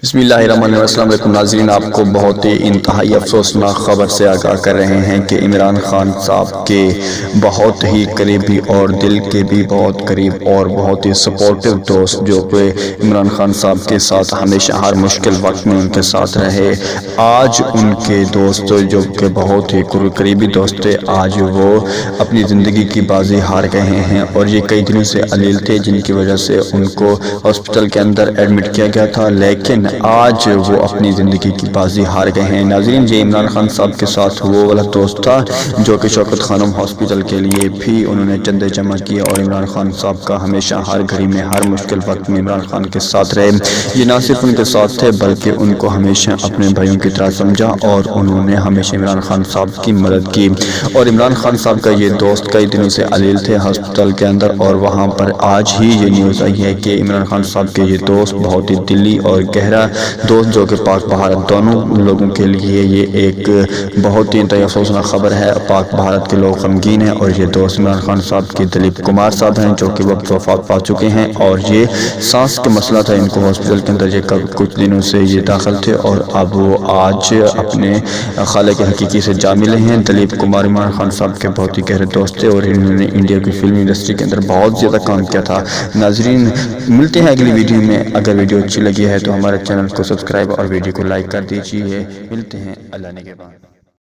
بسم اللہ الرحمن الرحیم۔ السلام علیکم ناظرین، آپ کو بہت ہی انتہائی افسوسناک خبر سے آگاہ کر رہے ہیں کہ عمران خان صاحب کے بہت ہی قریبی اور دل کے بھی بہت قریب اور بہت ہی سپورٹیو دوست جو کہ عمران خان صاحب کے ساتھ ہمیشہ ہر مشکل وقت میں ان کے ساتھ رہے، آج ان کے دوست جو کہ بہت ہی قریبی دوست تھے، آج وہ اپنی زندگی کی بازی ہار گئے ہیں اور یہ کئی دنوں سے علیل تھے جن کی وجہ سے ان کو ہاسپٹل کے اندر ایڈمٹ کیا گیا تھا، لیکن آج وہ اپنی زندگی کی بازی ہار گئے ہیں۔ ناظرین، یہ عمران خان صاحب کے ساتھ وہ والا دوست تھا جو کہ شوکت خانم ہاسپٹل کے لیے بھی انہوں نے چندے جمع کیے اور عمران خان صاحب کا ہمیشہ ہر گھڑی میں ہر مشکل وقت میں عمران خان کے ساتھ رہے۔ یہ نہ صرف ان کے ساتھ تھے بلکہ ان کو ہمیشہ اپنے بھائیوں کی طرح سمجھا اور انہوں نے ہمیشہ عمران خان صاحب کی مدد کی۔ اور عمران خان صاحب کا یہ دوست کئی دنوں سے علیل تھے ہاسپٹل کے اندر، اور وہاں پر آج ہی یہ نیوز آئی ہے کہ عمران خان صاحب کے یہ دوست بہت ہی دلی اور گہرا دوست جو کہ پاک بھارت دونوں لوگوں کے لیے یہ ایک بہت ہی انتہائی افسوسناک خبر ہے۔ پاک بھارت کے لوگ غمگین ہیں اور یہ دوست عمران خان صاحب کے دلیپ کمار صاحب ہیں جو کہ وقت وفات پا چکے ہیں، اور یہ سانس کا مسئلہ تھا ان کو ہاسپٹل کے اندر، یہ کچھ دنوں سے یہ داخل تھے اور اب وہ آج اپنے خالق حقیقی سے جا ملے ہیں۔ دلیپ کمار عمران خان صاحب کے بہت ہی گہرے دوست تھے اور انہوں نے انڈیا کی فلم انڈسٹری کے اندر بہت زیادہ کام کیا تھا۔ ناظرین، ملتے ہیں اگلی ویڈیو میں۔ اگر ویڈیو اچھی لگی ہے تو ہمارے چینل کو سبسکرائب اور ویڈیو کو لائک کر دیجیے۔ ملتے ہیں اللہ نے کے بعد۔